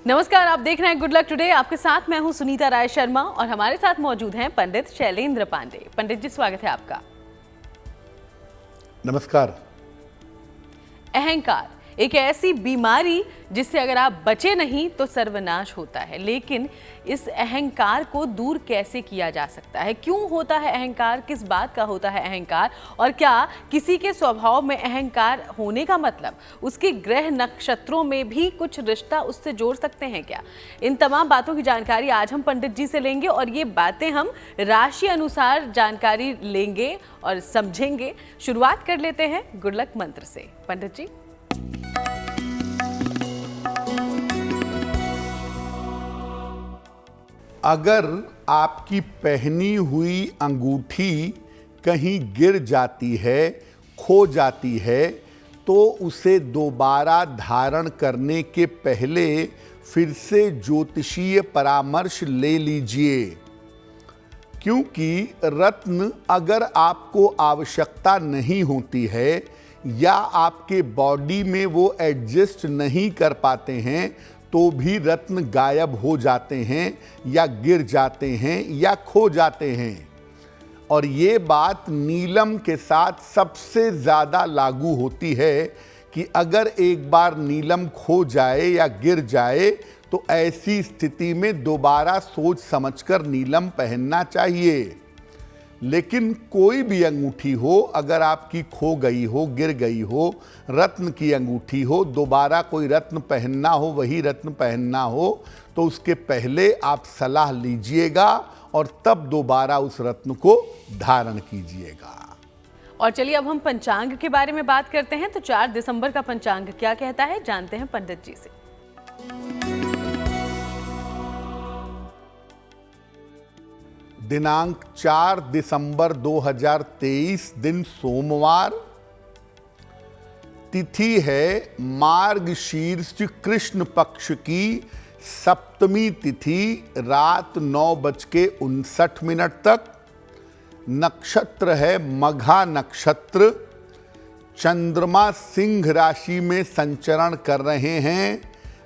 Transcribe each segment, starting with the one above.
नमस्कार, आप देख रहे हैं गुड लक टुडे। आपके साथ मैं हूं सुनीता राय शर्मा और हमारे साथ मौजूद हैं पंडित शैलेंद्र पांडे। पंडित जी, स्वागत है आपका। नमस्कार। अहंकार एक ऐसी बीमारी जिससे अगर आप बचे नहीं तो सर्वनाश होता है, लेकिन इस अहंकार को दूर कैसे किया जा सकता है? क्यों होता है अहंकार? किस बात का होता है अहंकार? और क्या किसी के स्वभाव में अहंकार होने का मतलब उसके ग्रह नक्षत्रों में भी कुछ रिश्ता उससे जोड़ सकते हैं क्या? इन तमाम बातों की जानकारी आज हम पंडित जी से लेंगे और ये बातें हम राशि अनुसार जानकारी लेंगे और समझेंगे। शुरुआत कर लेते हैं गुड लक मंत्र से। पंडित जी, अगर आपकी पहनी हुई अंगूठी कहीं गिर जाती है, खो जाती है, तो उसे दोबारा धारण करने के पहले फिर से ज्योतिषीय परामर्श ले लीजिए, क्योंकि रत्न अगर आपको आवश्यकता नहीं होती है या आपके बॉडी में वो एडजस्ट नहीं कर पाते हैं तो भी रत्न गायब हो जाते हैं या गिर जाते हैं या खो जाते हैं। और ये बात नीलम के साथ सबसे ज़्यादा लागू होती है कि अगर एक बार नीलम खो जाए या गिर जाए तो ऐसी स्थिति में दोबारा सोच समझकर नीलम पहनना चाहिए। लेकिन कोई भी अंगूठी हो, अगर आपकी खो गई हो, गिर गई हो, रत्न की अंगूठी हो, दोबारा कोई रत्न पहनना हो, वही रत्न पहनना हो, तो उसके पहले आप सलाह लीजिएगा और तब दोबारा उस रत्न को धारण कीजिएगा। और चलिए अब हम पंचांग के बारे में बात करते हैं। तो 4 दिसंबर का पंचांग क्या कहता है, जानते हैं पंडित जी से। दिनांक 4 दिसंबर 2023, दिन सोमवार, तिथि है मार्गशीर्ष कृष्ण पक्ष की सप्तमी तिथि, रात 9:59 तक। नक्षत्र है मघा नक्षत्र। चंद्रमा सिंह राशि में संचरण कर रहे हैं।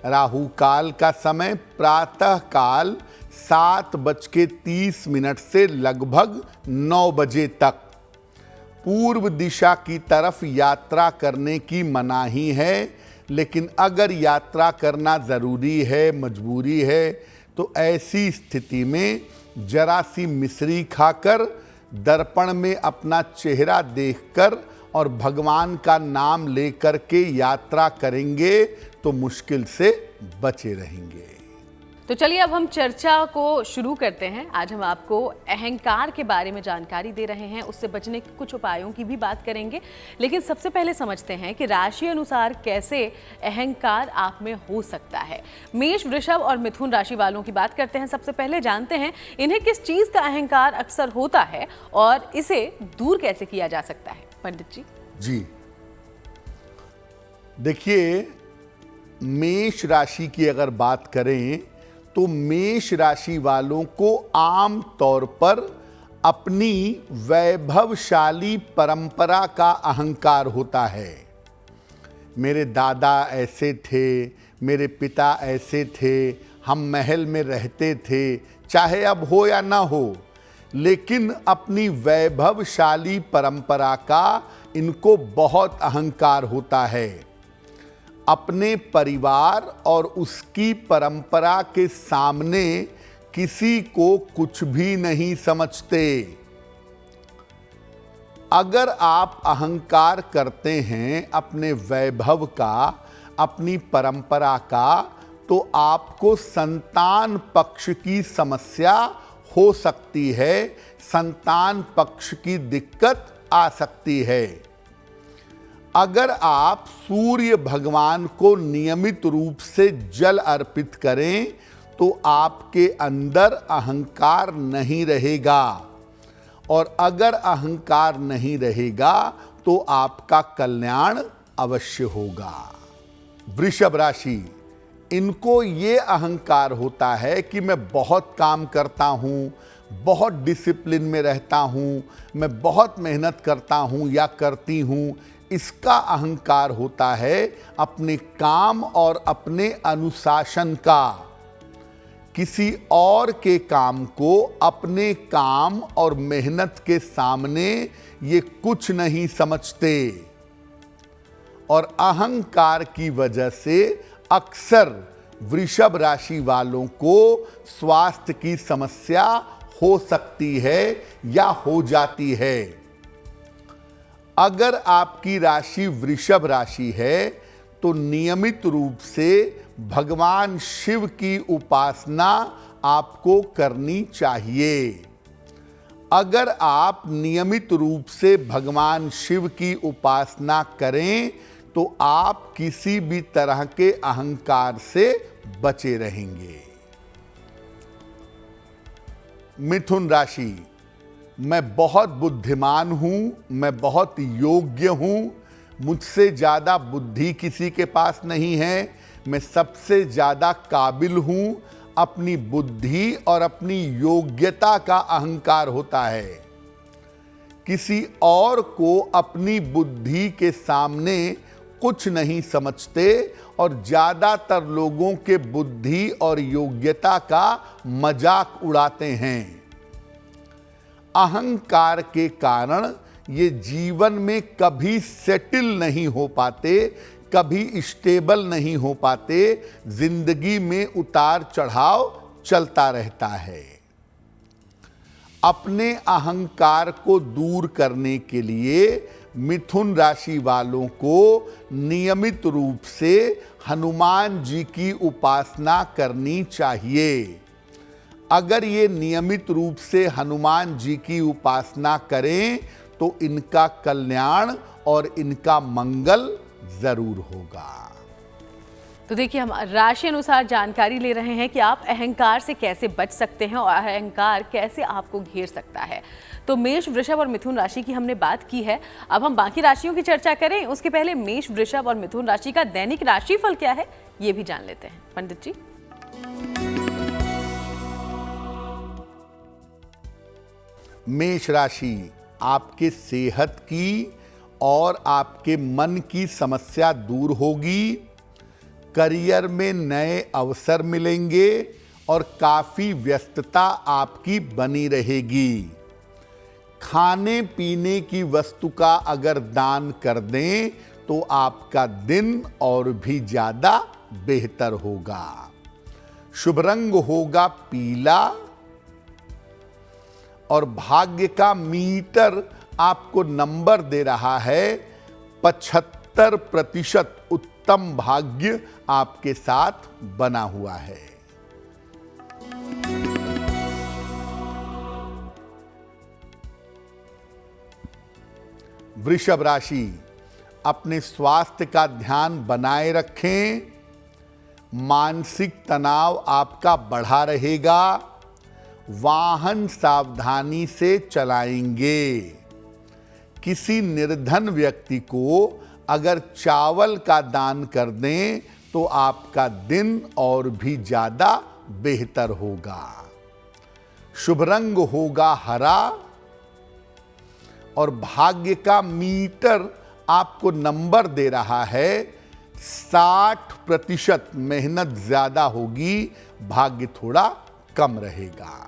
राहु काल का समय प्रातः काल 7:30 से लगभग 9 बजे तक। पूर्व दिशा की तरफ यात्रा करने की मनाही है, लेकिन अगर यात्रा करना ज़रूरी है, मजबूरी है, तो ऐसी स्थिति में जरा सी मिश्री खाकर, दर्पण में अपना चेहरा देखकर और भगवान का नाम लेकर के यात्रा करेंगे तो मुश्किल से बचे रहेंगे। तो चलिए अब हम चर्चा को शुरू करते हैं। आज हम आपको अहंकार के बारे में जानकारी दे रहे हैं, उससे बचने के कुछ उपायों की भी बात करेंगे। लेकिन सबसे पहले समझते हैं कि राशि अनुसार कैसे अहंकार आप में हो सकता है। मेष, वृषभ और मिथुन राशि वालों की बात करते हैं। सबसे पहले जानते हैं इन्हें किस चीज का अहंकार अक्सर होता है और इसे दूर कैसे किया जा सकता है। पंडित जी। जी देखिए, मेष राशि की अगर बात करें तो मेष राशि वालों को आम तौर पर अपनी वैभवशाली परंपरा का अहंकार होता है। मेरे दादा ऐसे थे, मेरे पिता ऐसे थे, हम महल में रहते थे, चाहे अब हो या ना हो, लेकिन अपनी वैभवशाली परंपरा का इनको बहुत अहंकार होता है। अपने परिवार और उसकी परंपरा के सामने किसी को कुछ भी नहीं समझते। अगर आप अहंकार करते हैं अपने वैभव का, अपनी परंपरा का, तो आपको संतान पक्ष की समस्या हो सकती है, संतान पक्ष की दिक्कत आ सकती है। अगर आप सूर्य भगवान को नियमित रूप से जल अर्पित करें तो आपके अंदर अहंकार नहीं रहेगा, और अगर अहंकार नहीं रहेगा तो आपका कल्याण अवश्य होगा। वृषभ राशि, इनको ये अहंकार होता है कि मैं बहुत काम करता हूँ, बहुत डिसिप्लिन में रहता हूँ, मैं बहुत मेहनत करता हूँ या करती हूँ, इसका अहंकार होता है अपने काम और अपने अनुशासन का। किसी और के काम को अपने काम और मेहनत के सामने ये कुछ नहीं समझते और अहंकार की वजह से अक्सर वृषभ राशि वालों को स्वास्थ्य की समस्या हो सकती है या हो जाती है। अगर आपकी राशि वृषभ राशि है तो नियमित रूप से भगवान शिव की उपासना आपको करनी चाहिए। अगर आप नियमित रूप से भगवान शिव की उपासना करें तो आप किसी भी तरह के अहंकार से बचे रहेंगे। मिथुन राशि, मैं बहुत बुद्धिमान हूं, मैं बहुत योग्य हूं, मुझसे ज्यादा बुद्धि किसी के पास नहीं है, मैं सबसे ज्यादा काबिल हूं। अपनी बुद्धि और अपनी योग्यता का अहंकार होता है। किसी और को अपनी बुद्धि के सामने कुछ नहीं समझते और ज्यादातर लोगों के बुद्धि और योग्यता का मजाक उड़ाते हैं। अहंकार के कारण ये जीवन में कभी सेटल नहीं हो पाते, कभी स्टेबल नहीं हो पाते, जिंदगी में उतार चढ़ाव चलता रहता है। अपने अहंकार को दूर करने के लिए मिथुन राशि वालों को नियमित रूप से हनुमान जी की उपासना करनी चाहिए। अगर ये नियमित रूप से हनुमान जी की उपासना करें तो इनका कल्याण और इनका मंगल जरूर होगा। तो देखिए, हम राशि अनुसार जानकारी ले रहे हैं कि आप अहंकार से कैसे बच सकते हैं और अहंकार कैसे आपको घेर सकता है। तो मेष, वृषभ और मिथुन राशि की हमने बात की है। अब हम बाकी राशियों की चर्चा करें उसके पहले मेष, वृषभ और मिथुन राशि का दैनिक राशिफल क्या है ये भी जान लेते हैं। पंडित जी। मेष राशि, आपके सेहत की और आपके मन की समस्या दूर होगी। करियर में नए अवसर मिलेंगे और काफी व्यस्तता आपकी बनी रहेगी। खाने पीने की वस्तु का अगर दान कर दें तो आपका दिन और भी ज्यादा बेहतर होगा। शुभ रंग होगा पीला और भाग्य का मीटर आपको नंबर दे रहा है 75% उत्तम भाग्य आपके साथ बना हुआ है। वृषभ राशि, अपने स्वास्थ्य का ध्यान बनाए रखें। मानसिक तनाव आपका बढ़ा रहेगा। वाहन सावधानी से चलाएंगे। किसी निर्धन व्यक्ति को अगर चावल का दान कर दें तो आपका दिन और भी ज्यादा बेहतर होगा। शुभ रंग होगा हरा और भाग्य का मीटर आपको नंबर दे रहा है 60%। मेहनत ज्यादा होगी, भाग्य थोड़ा कम रहेगा।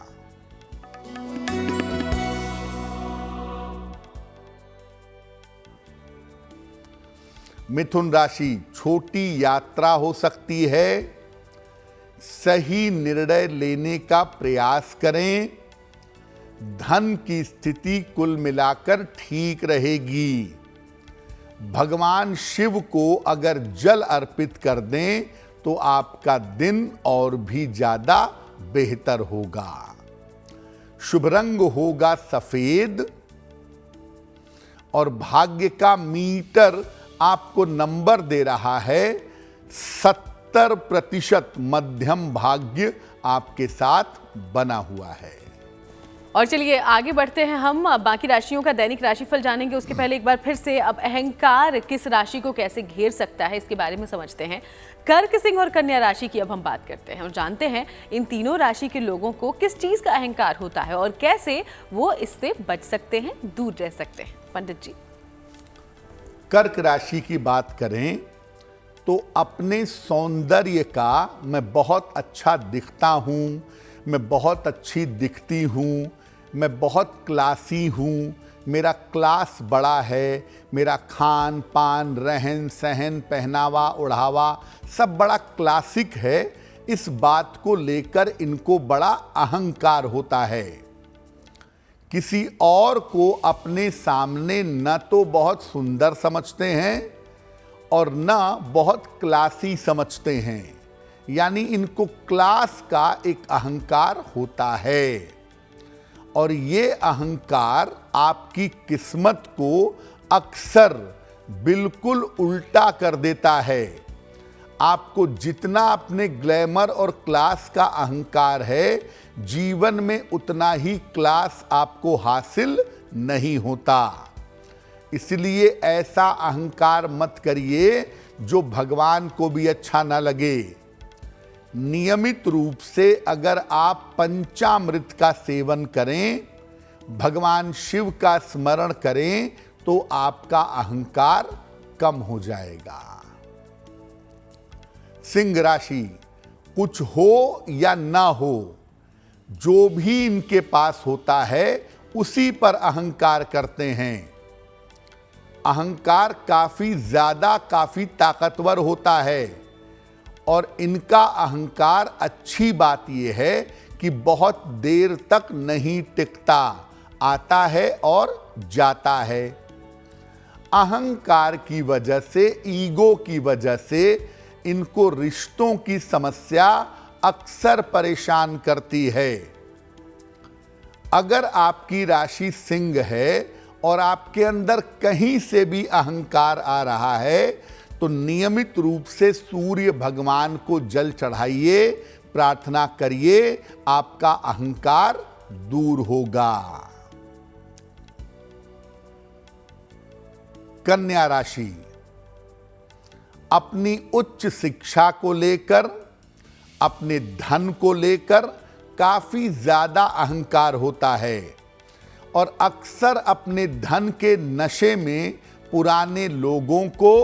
मिथुन राशि, छोटी यात्रा हो सकती है। सही निर्णय लेने का प्रयास करें। धन की स्थिति कुल मिलाकर ठीक रहेगी। भगवान शिव को अगर जल अर्पित कर दें तो आपका दिन और भी ज्यादा बेहतर होगा। शुभ रंग होगा सफेद और भाग्य का मीटर आपको नंबर दे रहा है 70%। मध्यम भाग्य आपके साथ बना हुआ है। और चलिए आगे बढ़ते हैं, हम बाकी राशियों का दैनिक राशिफल जानेंगे। उसके पहले एक बार फिर से अब अहंकार किस राशि को कैसे घेर सकता है इसके बारे में समझते हैं। कर्क, सिंह और कन्या राशि की अब हम बात करते हैं और जानते हैं इन तीनों राशि के लोगों को किस चीज का अहंकार होता है और कैसे वो इससे बच सकते हैं, दूर रह सकते हैं। पंडित जी। कर्क राशि की बात करें तो अपने सौंदर्य का मैं बहुत अच्छा दिखता हूँ, मैं बहुत अच्छी दिखती हूँ, मैं बहुत क्लासी हूँ, मेरा क्लास बड़ा है, मेरा खान पान रहन सहन पहनावा ओढ़ावा सब बड़ा क्लासिक है, इस बात को लेकर इनको बड़ा अहंकार होता है। किसी और को अपने सामने न तो बहुत सुंदर समझते हैं और न बहुत क्लासी समझते हैं, यानी इनको क्लास का एक अहंकार होता है। और ये अहंकार आपकी किस्मत को अक्सर बिल्कुल उल्टा कर देता है। आपको जितना अपने ग्लैमर और क्लास का अहंकार है, जीवन में उतना ही क्लास आपको हासिल नहीं होता। इसलिए ऐसा अहंकार मत करिए जो भगवान को भी अच्छा ना लगे। नियमित रूप से अगर आप पंचामृत का सेवन करें, भगवान शिव का स्मरण करें, तो आपका अहंकार कम हो जाएगा। सिंह राशि, कुछ हो या ना हो, जो भी इनके पास होता है उसी पर अहंकार करते हैं। अहंकार काफी ज्यादा काफी ताकतवर होता है और इनका अहंकार अच्छी बात यह है कि बहुत देर तक नहीं टिकता, आता है और जाता है। अहंकार की वजह से, ईगो की वजह से इनको रिश्तों की समस्या अक्सर परेशान करती है। अगर आपकी राशि सिंह है और आपके अंदर कहीं से भी अहंकार आ रहा है तो नियमित रूप से सूर्य भगवान को जल चढ़ाइए, प्रार्थना करिए, आपका अहंकार दूर होगा। कन्या राशि, अपनी उच्च शिक्षा को लेकर, अपने धन को लेकर काफी ज्यादा अहंकार होता है और अक्सर अपने धन के नशे में पुराने लोगों को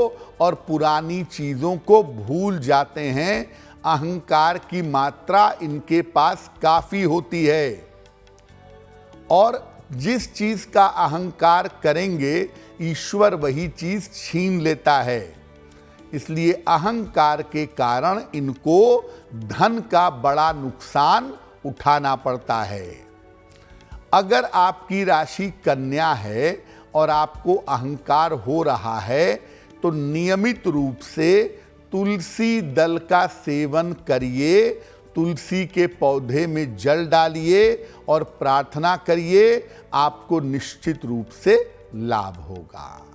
और पुरानी चीजों को भूल जाते हैं। अहंकार की मात्रा इनके पास काफी होती है और जिस चीज का अहंकार करेंगे ईश्वर वही चीज छीन लेता है। इसलिए अहंकार के कारण इनको धन का बड़ा नुकसान उठाना पड़ता है। अगर आपकी राशि कन्या है और आपको अहंकार हो रहा है तो नियमित रूप से तुलसी दल का सेवन करिए, तुलसी के पौधे में जल डालिए और प्रार्थना करिए, आपको निश्चित रूप से लाभ होगा।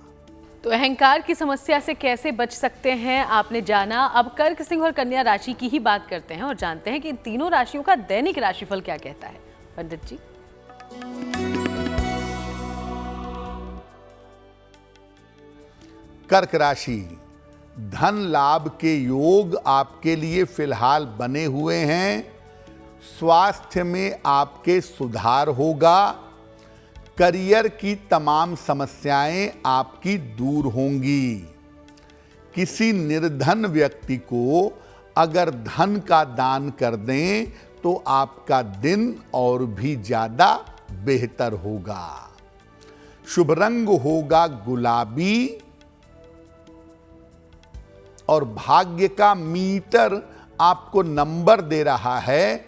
तो अहंकार की समस्या से कैसे बच सकते हैं आपने जाना। अब कर्क, सिंह और कन्या राशि की ही बात करते हैं और जानते हैं कि इन तीनों राशियों का दैनिक राशिफल क्या कहता है। पंडित जी, कर्क राशि, धन लाभ के योग आपके लिए फिलहाल बने हुए हैं। स्वास्थ्य में आपके सुधार होगा। करियर की तमाम समस्याएं आपकी दूर होंगी। किसी निर्धन व्यक्ति को अगर धन का दान कर दें तो आपका दिन और भी ज्यादा बेहतर होगा। शुभ रंग होगा गुलाबी और भाग्य का मीटर आपको नंबर दे रहा है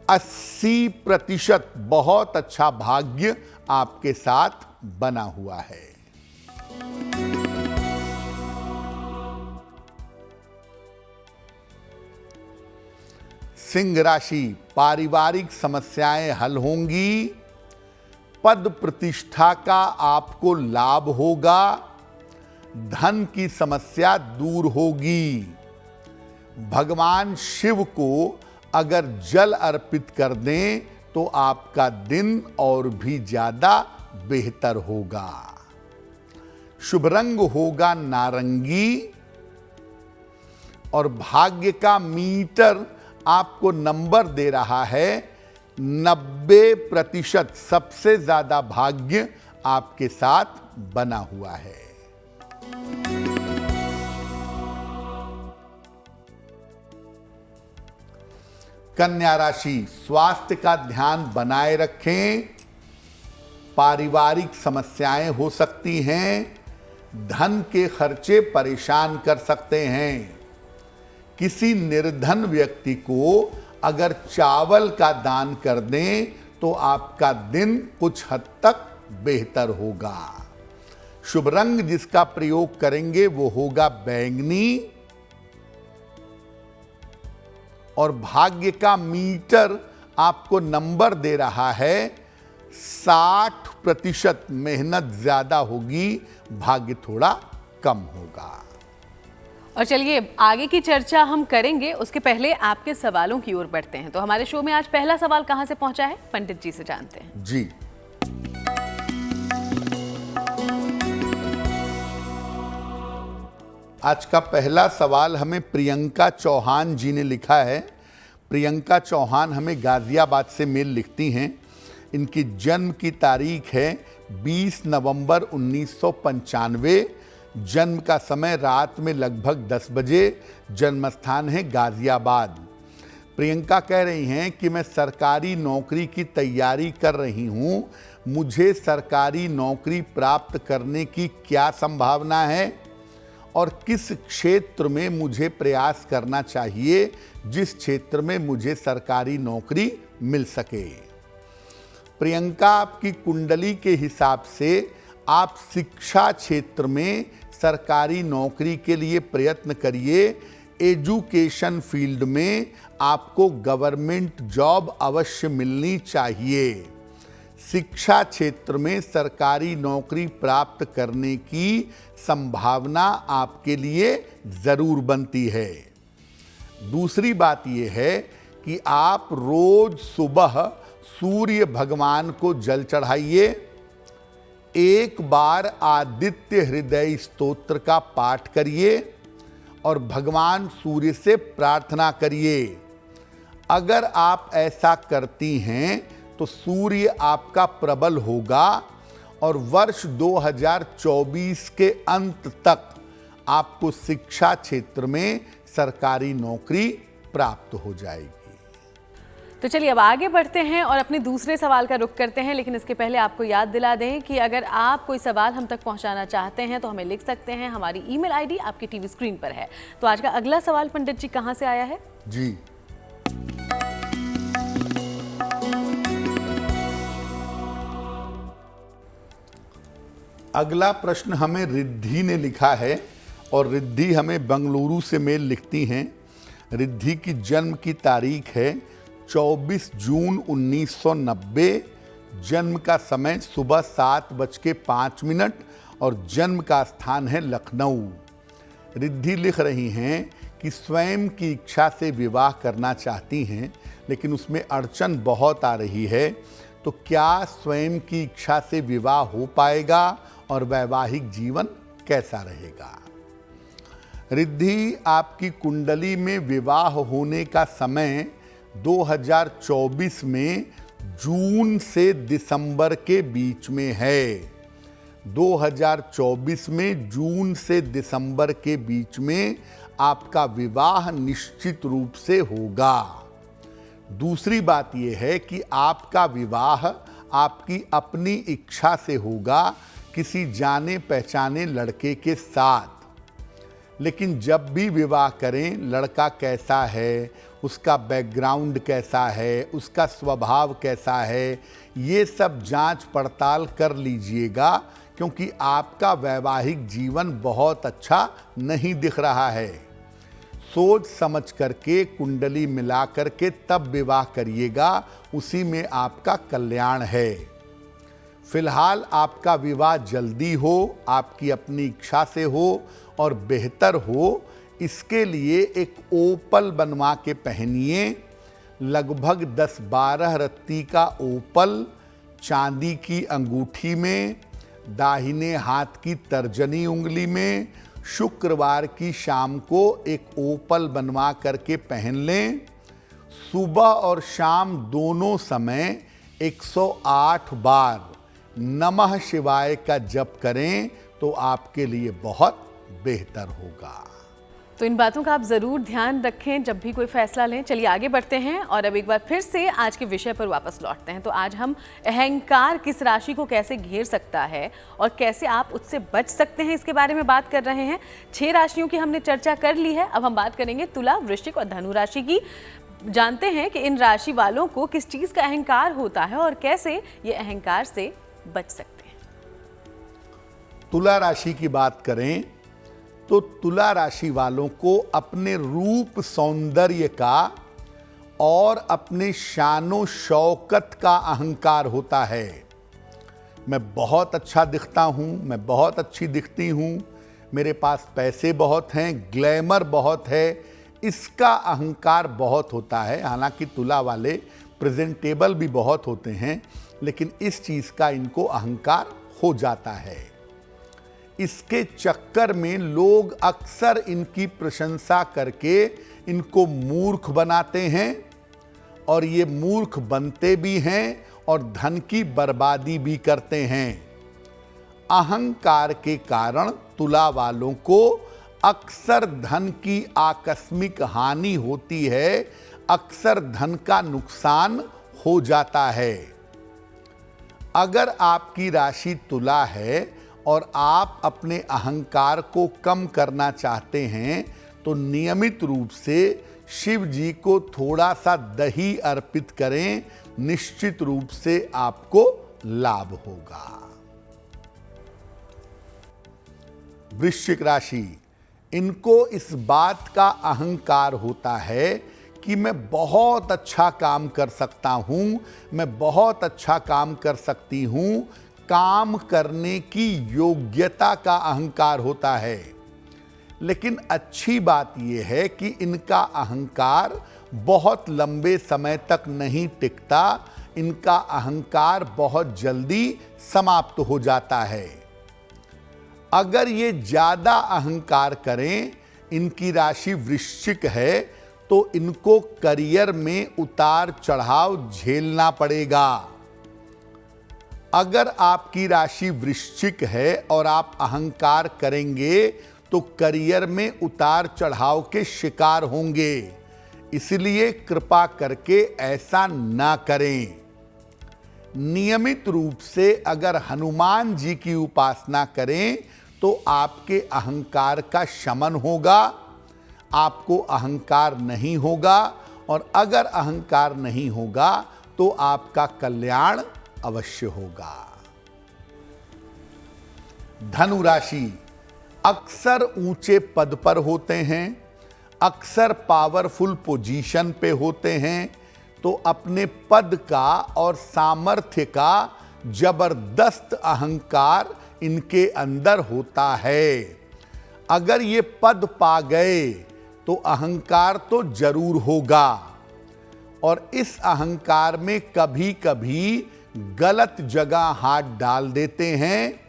80%। बहुत अच्छा भाग्य आपके साथ बना हुआ है। सिंह राशि, पारिवारिक समस्याएं हल होंगी। पद प्रतिष्ठा का आपको लाभ होगा। धन की समस्या दूर होगी। भगवान शिव को अगर जल अर्पित कर दें तो आपका दिन और भी ज्यादा बेहतर होगा। शुभ रंग होगा नारंगी और भाग्य का मीटर आपको नंबर दे रहा है 90%। सबसे ज्यादा भाग्य आपके साथ बना हुआ है। कन्या राशि, स्वास्थ्य का ध्यान बनाए रखें। पारिवारिक समस्याएं हो सकती हैं। धन के खर्चे परेशान कर सकते हैं। किसी निर्धन व्यक्ति को अगर चावल का दान कर दें तो आपका दिन कुछ हद तक बेहतर होगा। शुभ रंग जिसका प्रयोग करेंगे वो होगा बैंगनी। और भाग्य का मीटर आपको नंबर दे रहा है 60%। मेहनत ज्यादा होगी, भाग्य थोड़ा कम होगा। और चलिए आगे की चर्चा हम करेंगे, उसके पहले आपके सवालों की ओर बढ़ते हैं। तो हमारे शो में आज पहला सवाल कहां से पहुंचा है, पंडित जी से जानते हैं। जी, आज का पहला सवाल हमें प्रियंका चौहान जी ने लिखा है। प्रियंका चौहान हमें गाजियाबाद से मेल लिखती हैं। इनकी जन्म की तारीख है 20 नवंबर 1995। जन्म का समय रात में लगभग 10 बजे। जन्म स्थान है गाजियाबाद। प्रियंका कह रही हैं कि मैं सरकारी नौकरी की तैयारी कर रही हूं। मुझे सरकारी नौकरी प्राप्त करने की क्या संभावना है और किस क्षेत्र में मुझे प्रयास करना चाहिए जिस क्षेत्र में मुझे सरकारी नौकरी मिल सके। प्रियंका, आपकी कुंडली के हिसाब से आप शिक्षा क्षेत्र में सरकारी नौकरी के लिए प्रयत्न करिए। एजुकेशन फील्ड में आपको गवर्नमेंट जॉब अवश्य मिलनी चाहिए। शिक्षा क्षेत्र में सरकारी नौकरी प्राप्त करने की संभावना आपके लिए जरूर बनती है। दूसरी बात यह है कि आप रोज सुबह सूर्य भगवान को जल चढ़ाइए। एक बार आदित्य हृदय स्तोत्र का पाठ करिए और भगवान सूर्य से प्रार्थना करिए। अगर आप ऐसा करती हैं तो सूर्य आपका प्रबल होगा और वर्ष 2024 के अंत तक आपको शिक्षा क्षेत्र में सरकारी नौकरी प्राप्त हो जाएगी। तो चलिए अब आगे बढ़ते हैं और अपने दूसरे सवाल का रुख करते हैं, लेकिन इसके पहले आपको याद दिला दें कि अगर आप कोई सवाल हम तक पहुंचाना चाहते हैं तो हमें लिख सकते हैं। हमारी ईमेल आईडी आपकी टीवी स्क्रीन पर है। तो आज का अगला सवाल पंडित जी कहां से आया है? जी, अगला प्रश्न हमें रिद्धि ने लिखा है और रिद्धि हमें बंगलुरु से मेल लिखती हैं। रिद्धि की जन्म की तारीख है 24 जून 1990। जन्म का समय सुबह 7:05 और जन्म का स्थान है लखनऊ। रिद्धि लिख रही हैं कि स्वयं की इच्छा से विवाह करना चाहती हैं, लेकिन उसमें अड़चन बहुत आ रही है। तो क्या स्वयं की इच्छा से विवाह हो पाएगा और वैवाहिक जीवन कैसा रहेगा? रिद्धि, आपकी कुंडली में विवाह होने का समय 2024 में जून से दिसंबर के बीच में है। 2024 में जून से दिसंबर के बीच में आपका विवाह निश्चित रूप से होगा। दूसरी बात यह है कि आपका विवाह आपकी अपनी इच्छा से होगा किसी जाने पहचाने लड़के के साथ। लेकिन जब भी विवाह करें, लड़का कैसा है, उसका बैकग्राउंड कैसा है, उसका स्वभाव कैसा है, ये सब जांच पड़ताल कर लीजिएगा, क्योंकि आपका वैवाहिक जीवन बहुत अच्छा नहीं दिख रहा है। सोच समझ करके कुंडली मिला करके तब विवाह करिएगा, उसी में आपका कल्याण है। फिलहाल आपका विवाह जल्दी हो, आपकी अपनी इच्छा से हो और बेहतर हो, इसके लिए एक ओपल बनवा के पहनिए। लगभग 10-12 रत्ती का ओपल चांदी की अंगूठी में, दाहिने हाथ की तर्जनी उंगली में, शुक्रवार की शाम को एक ओपल बनवा करके पहन लें। सुबह और शाम दोनों समय 108 बार नमः शिवाय का जप करें तो आपके लिए बहुत बेहतर होगा। तो इन बातों का आप ज़रूर ध्यान रखें जब भी कोई फैसला लें। चलिए आगे बढ़ते हैं और अब एक बार फिर से आज के विषय पर वापस लौटते हैं। तो आज हम अहंकार किस राशि को कैसे घेर सकता है और कैसे आप उससे बच सकते हैं, इसके बारे में बात कर रहे हैं। 6 राशियों की हमने चर्चा कर ली है। अब हम बात करेंगे तुला, वृश्चिक और धनु राशि की। जानते हैं कि इन राशि वालों को किस चीज़ का अहंकार होता है और कैसे ये अहंकार से बच सकते हैं। तुला राशि की बात करें तो तुला राशि वालों को अपने रूप सौंदर्य का और अपने शानो शौकत का अहंकार होता है। मैं बहुत अच्छा दिखता हूँ, मैं बहुत अच्छी दिखती हूँ, मेरे पास पैसे बहुत हैं, ग्लैमर बहुत है, इसका अहंकार बहुत होता है। हालांकि तुला वाले प्रेजेंटेबल भी बहुत होते हैं, लेकिन इस चीज़ का इनको अहंकार हो जाता है। इसके चक्कर में लोग अक्सर इनकी प्रशंसा करके इनको मूर्ख बनाते हैं और ये मूर्ख बनते भी हैं और धन की बर्बादी भी करते हैं। अहंकार के कारण तुला वालों को अक्सर धन की आकस्मिक हानि होती है, अक्सर धन का नुकसान हो जाता है। अगर आपकी राशि तुला है और आप अपने अहंकार को कम करना चाहते हैं तो नियमित रूप से शिव जी को थोड़ा सा दही अर्पित करें, निश्चित रूप से आपको लाभ होगा। वृश्चिक राशि, इनको इस बात का अहंकार होता है कि मैं बहुत अच्छा काम कर सकता हूं, मैं बहुत अच्छा काम कर सकती हूं। काम करने की योग्यता का अहंकार होता है। लेकिन अच्छी बात यह है कि इनका अहंकार बहुत लंबे समय तक नहीं टिकता, इनका अहंकार बहुत जल्दी समाप्त हो जाता है। अगर ये ज्यादा अहंकार करें, इनकी राशि वृश्चिक है, तो इनको करियर में उतार चढ़ाव झेलना पड़ेगा। अगर आपकी राशि वृश्चिक है और आप अहंकार करेंगे तो करियर में उतार चढ़ाव के शिकार होंगे, इसलिए कृपा करके ऐसा ना करें। नियमित रूप से अगर हनुमान जी की उपासना करें तो आपके अहंकार का शमन होगा, आपको अहंकार नहीं होगा, और अगर अहंकार नहीं होगा तो आपका कल्याण अवश्य होगा। धनु राशि, अक्सर ऊंचे पद पर होते हैं, अक्सर पावरफुल पोजीशन पे होते हैं, तो अपने पद का और सामर्थ्य का जबरदस्त अहंकार इनके अंदर होता है। अगर ये पद पा गए तो अहंकार तो जरूर होगा, और इस अहंकार में कभी कभी गलत जगह हाथ डाल देते हैं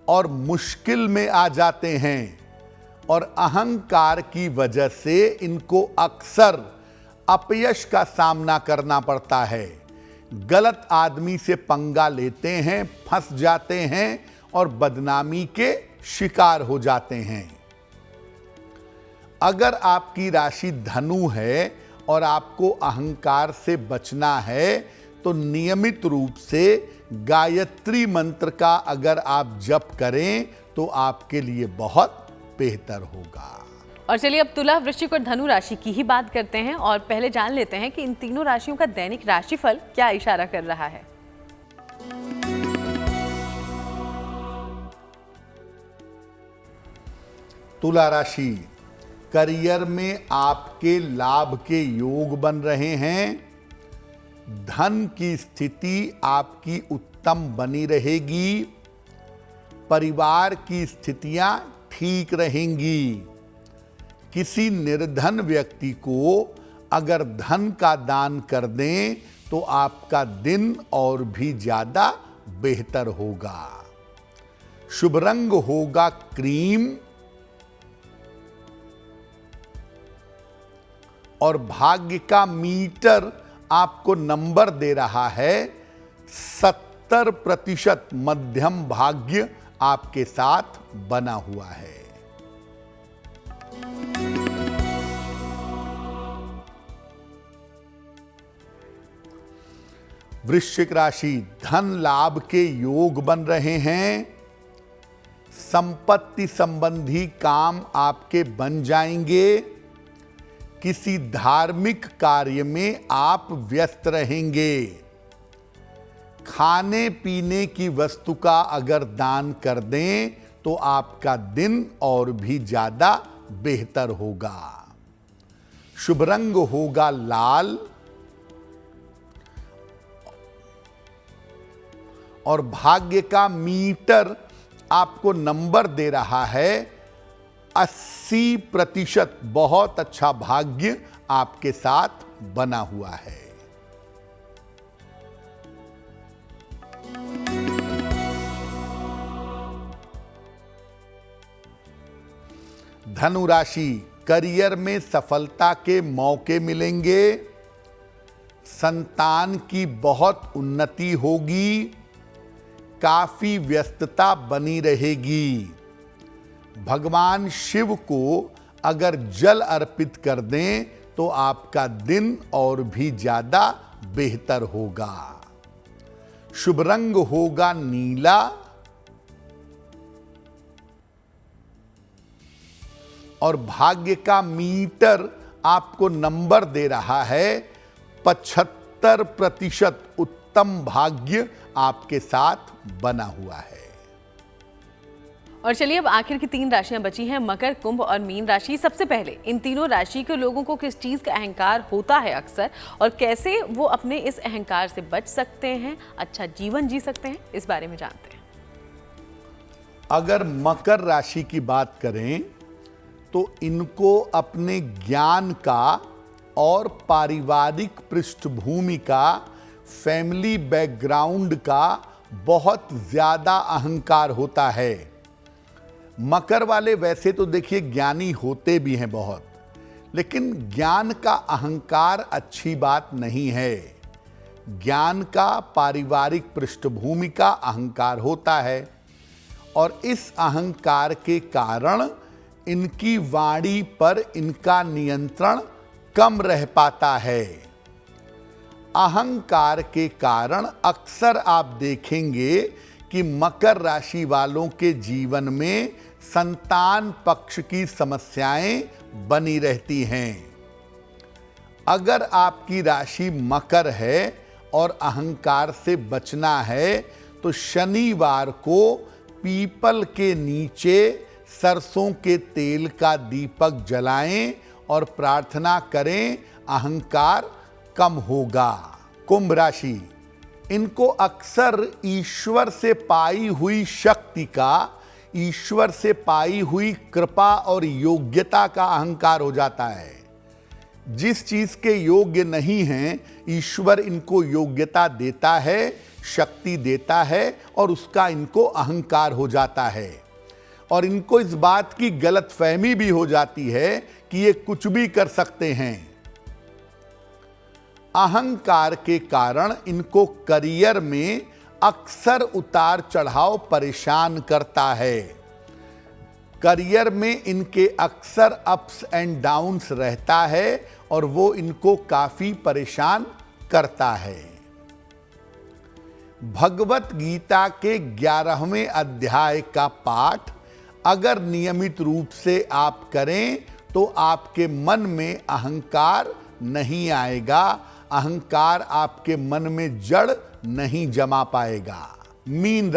और मुश्किल में आ जाते हैं, और अहंकार की वजह से इनको अक्सर अपयश का सामना करना पड़ता है। गलत आदमी से पंगा लेते हैं, फंस जाते हैं और बदनामी के शिकार हो जाते हैं। अगर आपकी राशि धनु है और आपको अहंकार से बचना है तो नियमित रूप से गायत्री मंत्र का अगर आप जप करें तो आपके लिए बहुत बेहतर होगा। और चलिए अब तुला, वृश्चिक और धनु राशि की ही बात करते हैं और पहले जान लेते हैं कि इन तीनों राशियों का दैनिक राशिफल क्या इशारा कर रहा है। तुला राशि, करियर में आपके लाभ के योग बन रहे हैं, धन की स्थिति आपकी उत्तम बनी रहेगी, परिवार की स्थितियां ठीक रहेंगी। किसी निर्धन व्यक्ति को अगर धन का दान कर दें तो आपका दिन और भी ज्यादा बेहतर होगा। शुभ रंग होगा क्रीम, और भाग्य का मीटर आपको नंबर दे रहा है 70% मध्यम भाग्य आपके साथ बना हुआ है। वृश्चिक राशि, धन लाभ के योग बन रहे हैं। संपत्ति संबंधी काम आपके बन जाएंगे। किसी धार्मिक कार्य में आप व्यस्त रहेंगे। खाने पीने की वस्तु का अगर दान कर दें तो आपका दिन और भी ज्यादा बेहतर होगा। शुभ रंग होगा लाल और भाग्य का मीटर आपको नंबर दे रहा है 80%। बहुत अच्छा भाग्य आपके साथ बना हुआ है। धनु राशि, करियर में सफलता के मौके मिलेंगे। संतान की बहुत उन्नति होगी। काफी व्यस्तता बनी रहेगी। भगवान शिव को अगर जल अर्पित कर दें तो आपका दिन और भी ज्यादा बेहतर होगा। शुभ रंग होगा नीला और भाग्य का मीटर आपको नंबर दे रहा है 75%। उत्तम भाग्य आपके साथ बना हुआ है। और चलिए अब आखिर की 3 राशियां बची हैं, मकर, कुंभ और मीन राशि। सबसे पहले इन तीनों राशि के लोगों को किस चीज का अहंकार होता है अक्सर, और कैसे वो अपने इस अहंकार से बच सकते हैं, अच्छा जीवन जी सकते हैं, इस बारे में जानते हैं। अगर मकर राशि की बात करें तो इनको अपने ज्ञान का और पारिवारिक पृष्ठभूमि का, फैमिली बैकग्राउंड का बहुत ज्यादा अहंकार होता है। मकर वाले वैसे तो देखिए ज्ञानी होते भी हैं बहुत, लेकिन ज्ञान का अहंकार अच्छी बात नहीं है। ज्ञान का पारिवारिक पृष्ठभूमि का अहंकार होता है और इस अहंकार के कारण इनकी वाणी पर इनका नियंत्रण कम रह पाता है। अहंकार के कारण अक्सर आप देखेंगे कि मकर राशि वालों के जीवन में संतान पक्ष की समस्याएं बनी रहती हैं। अगर आपकी राशि मकर है और अहंकार से बचना है तो शनिवार को पीपल के नीचे सरसों के तेल का दीपक जलाएं और प्रार्थना करें, अहंकार कम होगा। कुंभ राशि, इनको अक्सर ईश्वर से पाई हुई शक्ति का, ईश्वर से पाई हुई कृपा और योग्यता का अहंकार हो जाता है। जिस चीज के योग्य नहीं हैं, ईश्वर इनको योग्यता देता है, शक्ति देता है और उसका इनको अहंकार हो जाता है। और इनको इस बात की गलतफहमी भी हो जाती है कि ये कुछ भी कर सकते हैं। अहंकार के कारण इनको करियर में अक्सर उतार चढ़ाव परेशान करता है। करियर में इनके अक्सर अप्स एंड डाउन्स रहता है और वो इनको काफी परेशान करता है। भगवत गीता के 11वें अध्याय का पाठ अगर नियमित रूप से आप करें तो आपके मन में अहंकार नहीं आएगा, अहंकार आपके मन में जड़ नहीं जमा पाएगा। मीन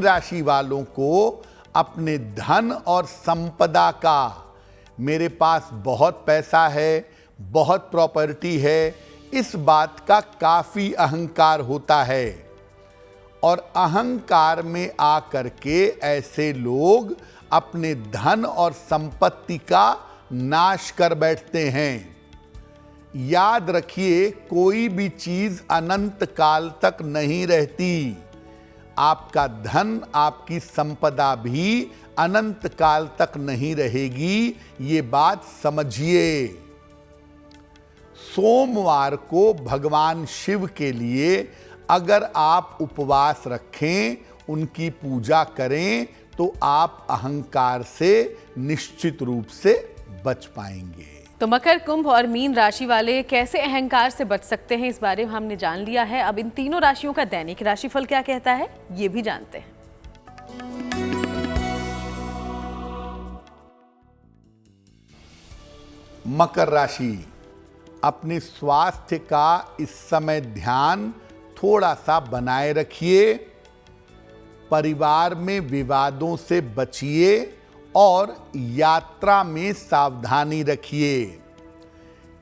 राशि वालों को अपने धन और संपदा का, मेरे पास बहुत पैसा है, बहुत प्रॉपर्टी है, इस बात का काफी अहंकार होता है। और अहंकार में आकर के ऐसे लोग अपने धन और संपत्ति का नाश कर बैठते हैं। याद रखिए, कोई भी चीज अनंत काल तक नहीं रहती। आपका धन, आपकी संपदा भी अनंत काल तक नहीं रहेगी, ये बात समझिए। सोमवार को भगवान शिव के लिए अगर आप उपवास रखें, उनकी पूजा करें, तो आप अहंकार से निश्चित रूप से बच पाएंगे। तो मकर, कुंभ और मीन राशि वाले कैसे अहंकार से बच सकते हैं, इस बारे में हमने जान लिया है। अब इन तीनों राशियों का दैनिक राशिफल क्या कहता है, ये भी जानते हैं। मकर राशि, अपने स्वास्थ्य का इस समय ध्यान थोड़ा सा बनाए रखिए। परिवार में विवादों से बचिए और यात्रा में सावधानी रखिए।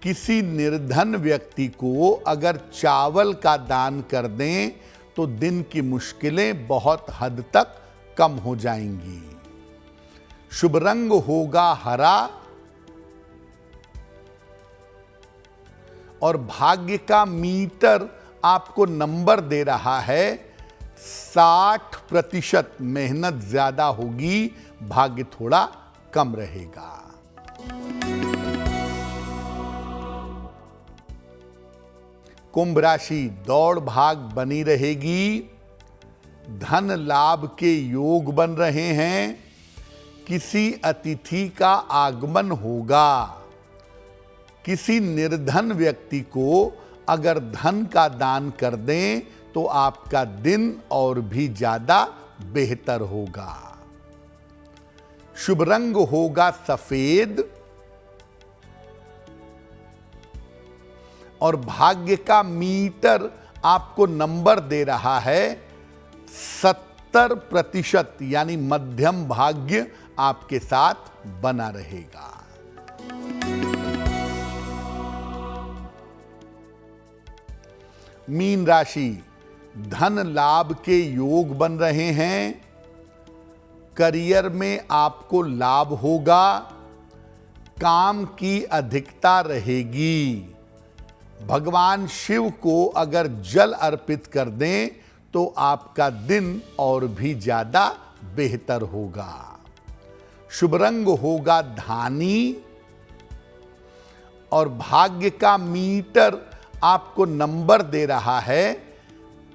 किसी निर्धन व्यक्ति को अगर चावल का दान कर दें तो दिन की मुश्किलें बहुत हद तक कम हो जाएंगी। शुभ रंग होगा हरा और भाग्य का मीटर आपको नंबर दे रहा है 60%। मेहनत ज्यादा होगी, भाग्य थोड़ा कम रहेगा। कुंभ राशि, दौड़ भाग बनी रहेगी। धन लाभ के योग बन रहे हैं। किसी अतिथि का आगमन होगा। किसी निर्धन व्यक्ति को अगर धन का दान कर दें तो आपका दिन और भी ज्यादा बेहतर होगा। शुभ रंग होगा सफेद और भाग्य का मीटर आपको नंबर दे रहा है 70%, यानी मध्यम भाग्य आपके साथ बना रहेगा। मीन राशि, धन लाभ के योग बन रहे हैं। करियर में आपको लाभ होगा। काम की अधिकता रहेगी। भगवान शिव को अगर जल अर्पित कर दें तो आपका दिन और भी ज्यादा बेहतर होगा। शुभ रंग होगा धानी और भाग्य का मीटर आपको नंबर दे रहा है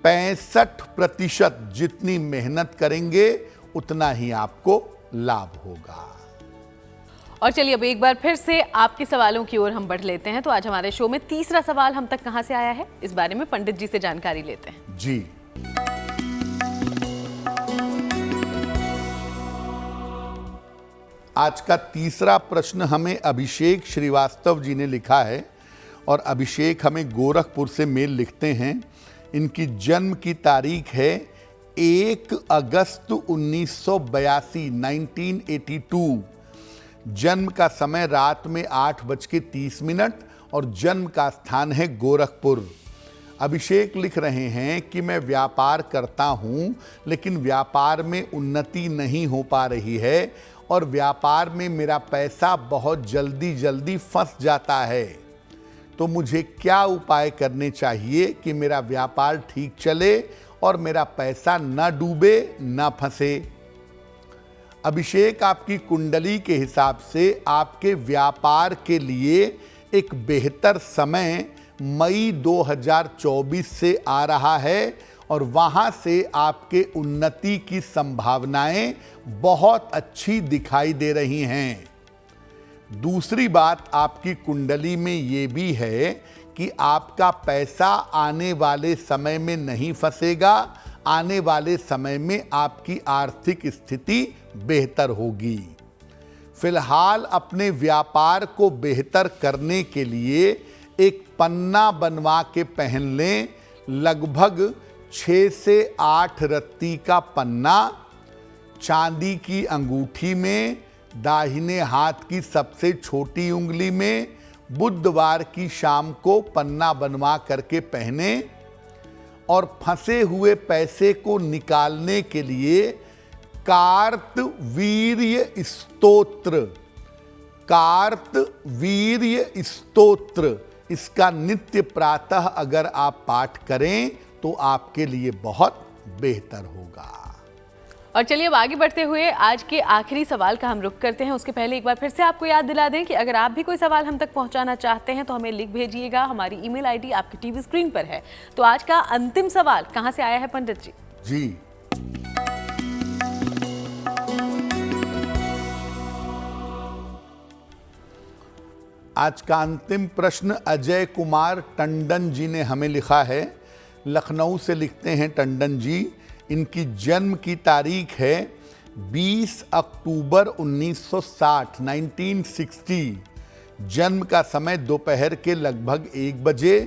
65%। जितनी मेहनत करेंगे उतना ही आपको लाभ होगा। और चलिए अब एक बार फिर से आपके सवालों की ओर हम बढ़ लेते हैं। तो आज हमारे शो में तीसरा सवाल हम तक कहां से आया है, इस बारे में पंडित जी से जानकारी लेते हैं। जी, आज का तीसरा प्रश्न हमें अभिषेक श्रीवास्तव जी ने लिखा है और अभिषेक हमें गोरखपुर से मेल लिखते हैं। इनकी जन्म की तारीख है 1 अगस्त 1982, 1982। जन्म का समय रात में 8:30 और जन्म का स्थान है गोरखपुर। अभिषेक लिख रहे हैं कि मैं व्यापार करता हूं, लेकिन व्यापार में उन्नति नहीं हो पा रही है और व्यापार में मेरा पैसा बहुत जल्दी फंस जाता है। तो मुझे क्या उपाय करने चाहिए कि मेरा व्यापार ठीक चले और मेरा पैसा न डूबे, न फंसे? अभिषेक, आपकी कुंडली के हिसाब से आपके व्यापार के लिए एक बेहतर समय मई 2024 से आ रहा है और वहां से आपके उन्नति की संभावनाएं बहुत अच्छी दिखाई दे रही हैं। दूसरी बात, आपकी कुंडली में ये भी है कि आपका पैसा आने वाले समय में नहीं फंसेगा। आने वाले समय में आपकी आर्थिक स्थिति बेहतर होगी। फिलहाल अपने व्यापार को बेहतर करने के लिए एक पन्ना बनवा के पहन लें। लगभग 6 से 8 रत्ती का पन्ना चांदी की अंगूठी में, दाहिने हाथ की सबसे छोटी उंगली में, बुधवार की शाम को पन्ना बनवा करके पहने और फंसे हुए पैसे को निकालने के लिए कार्तवीर्य स्तोत्र इसका नित्य प्रातः अगर आप पाठ करें तो आपके लिए बहुत बेहतर होगा। और चलिए अब आगे बढ़ते हुए आज के आखिरी सवाल का हम रुख करते हैं। उसके पहले एक बार फिर से आपको याद दिला दें कि अगर आप भी कोई सवाल हम तक पहुंचाना चाहते हैं तो हमें लिख भेजिएगा। हमारी ईमेल आईडी आपकी टीवी स्क्रीन पर है। तो आज का अंतिम सवाल कहां से आया है पंडित जी? जी, आज का अंतिम प्रश्न अजय कुमार टंडन जी ने हमें लिखा है। लखनऊ से लिखते हैं टंडन जी। इनकी जन्म की तारीख है 20 अक्टूबर 1960, 1960। जन्म का समय दोपहर के लगभग 1 बजे।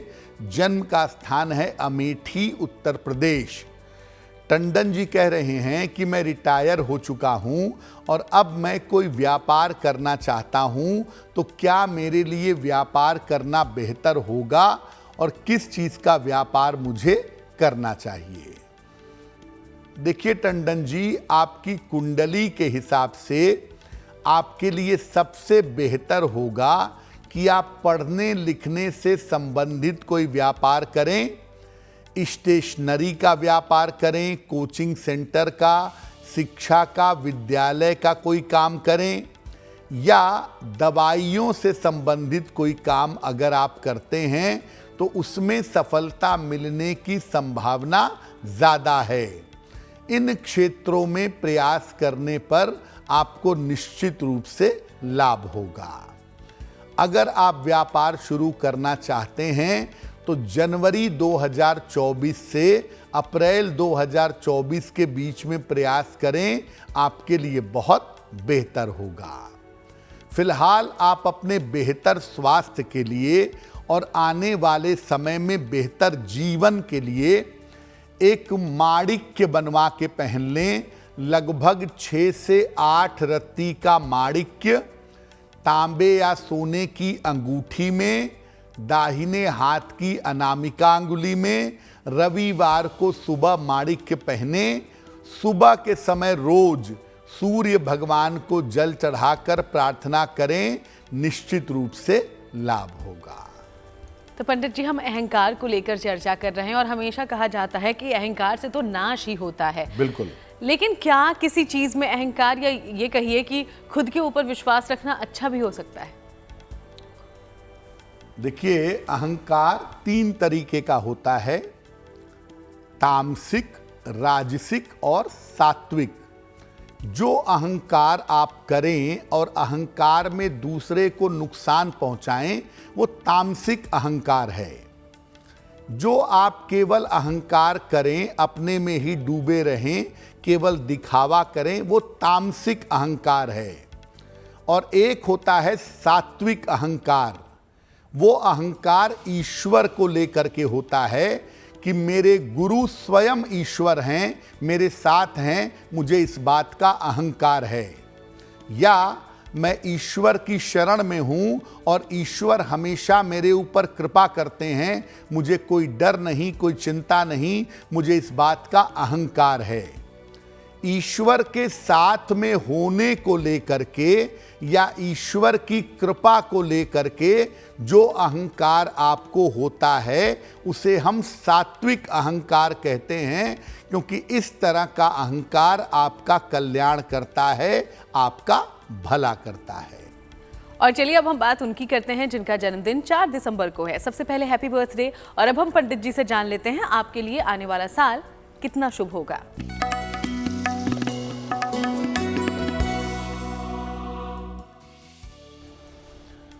जन्म का स्थान है अमेठी, उत्तर प्रदेश। टंडन जी कह रहे हैं कि मैं रिटायर हो चुका हूं और अब मैं कोई व्यापार करना चाहता हूं, तो क्या मेरे लिए व्यापार करना बेहतर होगा और किस चीज का व्यापार मुझे करना चाहिए? देखिए टंडन जी, आपकी कुंडली के हिसाब से आपके लिए सबसे बेहतर होगा कि आप पढ़ने लिखने से संबंधित कोई व्यापार करें, स्टेशनरी का व्यापार करें, कोचिंग सेंटर का, शिक्षा का, विद्यालय का कोई काम करें, या दवाइयों से संबंधित कोई काम अगर आप करते हैं तो उसमें सफलता मिलने की संभावना ज़्यादा है। इन क्षेत्रों में प्रयास करने पर आपको निश्चित रूप से लाभ होगा। अगर आप व्यापार शुरू करना चाहते हैं तो जनवरी 2024 से अप्रैल 2024 के बीच में प्रयास करें, आपके लिए बहुत बेहतर होगा। फिलहाल आप अपने बेहतर स्वास्थ्य के लिए और आने वाले समय में बेहतर जीवन के लिए एक माणिक्य बनवा के पहन लें। लगभग 6 से 8 रत्ती का माणिक्य तांबे या सोने की अंगूठी में, दाहिने हाथ की अनामिका अंगुली में, रविवार को सुबह माणिक्य पहने। सुबह के समय रोज सूर्य भगवान को जल चढ़ाकर प्रार्थना करें, निश्चित रूप से लाभ होगा। तो पंडित जी, हम अहंकार को लेकर चर्चा कर रहे हैं और हमेशा कहा जाता है कि अहंकार से तो नाश ही होता है। बिल्कुल। लेकिन क्या किसी चीज में अहंकार, या ये कहिए कि खुद के ऊपर विश्वास रखना अच्छा भी हो सकता है? देखिए, अहंकार 3 तरीके का होता है, तामसिक, राजसिक और सात्विक। जो अहंकार आप करें और अहंकार में दूसरे को नुकसान पहुंचाएं, वो तामसिक अहंकार है। जो आप केवल अहंकार करें, अपने में ही डूबे रहें, केवल दिखावा करें, वो तामसिक अहंकार है। और एक होता है सात्विक अहंकार। वो अहंकार ईश्वर को लेकर के होता है कि मेरे गुरु स्वयं ईश्वर हैं, मेरे साथ हैं, मुझे इस बात का अहंकार है। या मैं ईश्वर की शरण में हूं और ईश्वर हमेशा मेरे ऊपर कृपा करते हैं, मुझे कोई डर नहीं, कोई चिंता नहीं, मुझे इस बात का अहंकार है। ईश्वर के साथ में होने को लेकर के या ईश्वर की कृपा को लेकर के जो अहंकार आपको होता है, उसे हम सात्विक अहंकार कहते हैं, क्योंकि इस तरह का अहंकार आपका कल्याण करता है, आपका भला करता है। और चलिए अब हम बात उनकी करते हैं जिनका जन्मदिन 4 दिसंबर को है। सबसे पहले हैप्पी बर्थडे। और अब हम पंडित जी से जान लेते हैं आपके लिए आने वाला साल कितना शुभ होगा।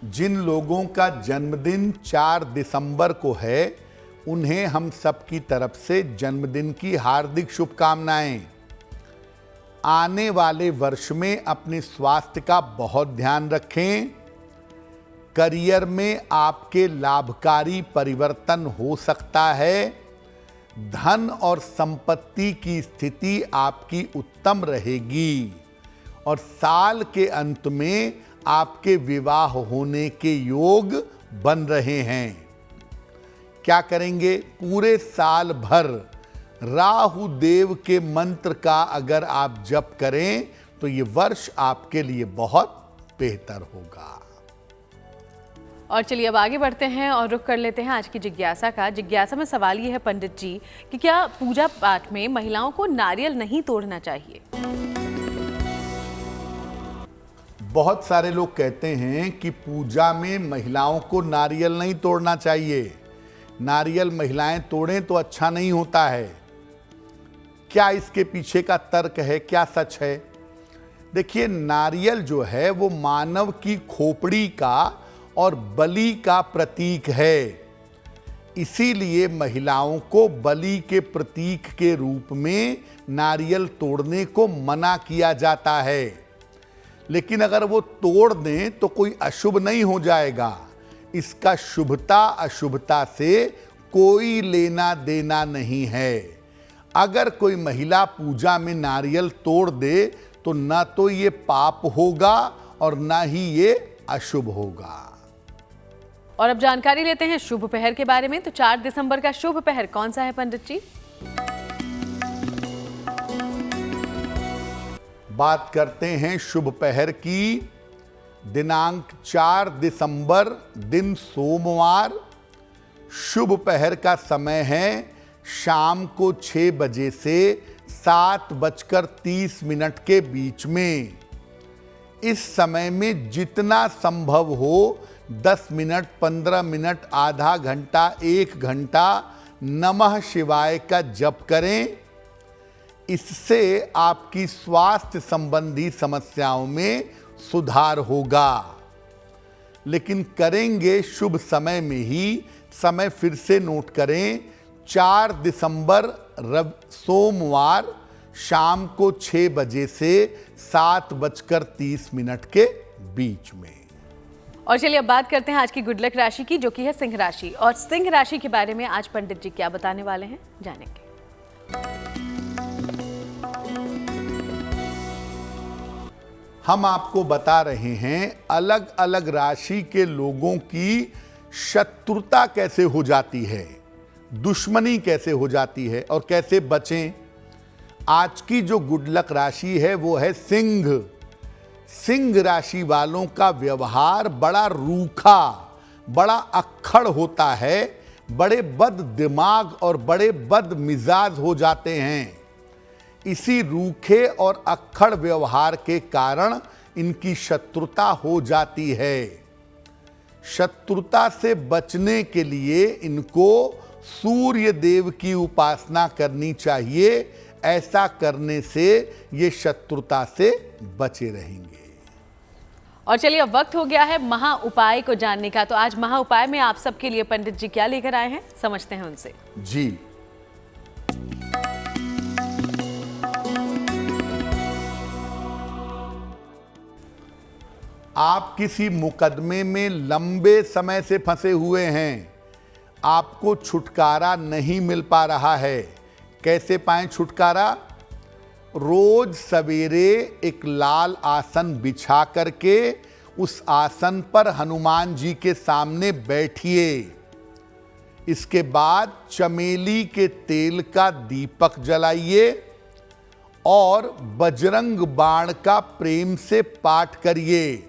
जिन लोगों का जन्मदिन 4 दिसंबर को है, उन्हें हम सबकी तरफ से जन्मदिन की हार्दिक शुभकामनाएं। आने वाले वर्ष में अपने स्वास्थ्य का बहुत ध्यान रखें। करियर में आपके लाभकारी परिवर्तन हो सकता है। धन और संपत्ति की स्थिति आपकी उत्तम रहेगी और साल के अंत में आपके विवाह होने के योग बन रहे हैं। क्या करेंगे? पूरे साल भर राहु देव के मंत्र का अगर आप जप करें तो ये वर्ष आपके लिए बहुत बेहतर होगा। और चलिए अब आगे बढ़ते हैं और रुख कर लेते हैं आज की जिज्ञासा का। जिज्ञासा में सवाल ये है पंडित जी कि क्या पूजा पाठ में महिलाओं को नारियल नहीं तोड़ना चाहिए? बहुत सारे लोग कहते हैं कि पूजा में महिलाओं को नारियल नहीं तोड़ना चाहिए, नारियल महिलाएं तोड़ें तो अच्छा नहीं होता है। क्या इसके पीछे का तर्क है? क्या सच है? देखिए, नारियल जो है वो मानव की खोपड़ी का और बलि का प्रतीक है। इसीलिए महिलाओं को बलि के प्रतीक के रूप में नारियल तोड़ने को मना किया जाता है। लेकिन अगर वो तोड़ दें तो कोई अशुभ नहीं हो जाएगा। इसका शुभता अशुभता से कोई लेना देना नहीं है। अगर कोई महिला पूजा में नारियल तोड़ दे तो ना तो ये पाप होगा और ना ही ये अशुभ होगा। और अब जानकारी लेते हैं शुभ पहर के बारे में। तो 4 दिसंबर का शुभ पहर कौन सा है पंडित जी? बात करते हैं शुभ पहर की। दिनांक 4 दिसंबर, दिन सोमवार। शुभ पहर का समय है शाम को 6 बजे से 7:30 के बीच में। इस समय में जितना संभव हो 10 मिनट, 15 मिनट, आधा घंटा, 1 घंटा नमः शिवाय का जप करें। इससे आपकी स्वास्थ्य संबंधी समस्याओं में सुधार होगा। लेकिन करेंगे शुभ समय में ही। समय फिर से नोट करें, 4 दिसंबर सोमवार शाम को 6 बजे से 7:30 के बीच में। और चलिए अब बात करते हैं आज की गुड लक राशि की, जो कि है सिंह राशि। और सिंह राशि के बारे में आज पंडित जी क्या बताने वाले हैं, जानेंगे। हम आपको बता रहे हैं अलग अलग राशि के लोगों की शत्रुता कैसे हो जाती है, दुश्मनी कैसे हो जाती है और कैसे बचें। आज की जो गुड लक राशि है वो है सिंह। सिंह राशि वालों का व्यवहार बड़ा रूखा, बड़ा अक्खड़ होता है। बड़े बद दिमाग और बड़े बद मिजाज हो जाते हैं। इसी रूखे और अक्खड़ व्यवहार के कारण इनकी शत्रुता हो जाती है। शत्रुता से बचने के लिए इनको सूर्य देव की उपासना करनी चाहिए। ऐसा करने से ये शत्रुता से बचे रहेंगे। और चलिए अब वक्त हो गया है महा उपाय को जानने का। तो आज महा उपाय में आप सबके लिए पंडित जी क्या लेकर आए हैं, समझते हैं उनसे। जी, आप किसी मुकदमे में लंबे समय से फंसे हुए हैं। आपको छुटकारा नहीं मिल पा रहा है। कैसे पाएं छुटकारा? रोज सवेरे एक लाल आसन बिछा करके उस आसन पर हनुमान जी के सामने बैठिए। इसके बाद चमेली के तेल का दीपक जलाइए और बजरंग बाण का प्रेम से पाठ करिए।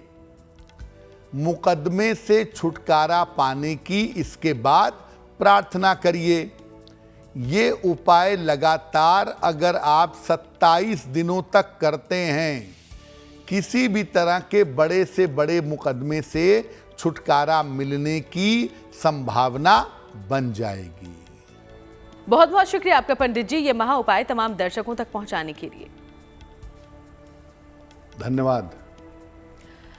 मुकदमे से छुटकारा पाने की इसके बाद प्रार्थना करिए। ये उपाय लगातार अगर आप 27 दिनों तक करते हैं, किसी भी तरह के बड़े से बड़े मुकदमे से छुटकारा मिलने की संभावना बन जाएगी। बहुत बहुत शुक्रिया आपका पंडित जी, ये महा उपाय तमाम दर्शकों तक पहुंचाने के लिए। धन्यवाद।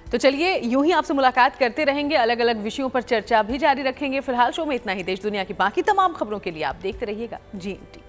तो चलिए यूं ही आपसे मुलाकात करते रहेंगे, अलग अलग विषयों पर चर्चा भी जारी रखेंगे। फिलहाल शो में इतना ही। देश दुनिया की बाकी तमाम खबरों के लिए आप देखते रहिएगा GMT।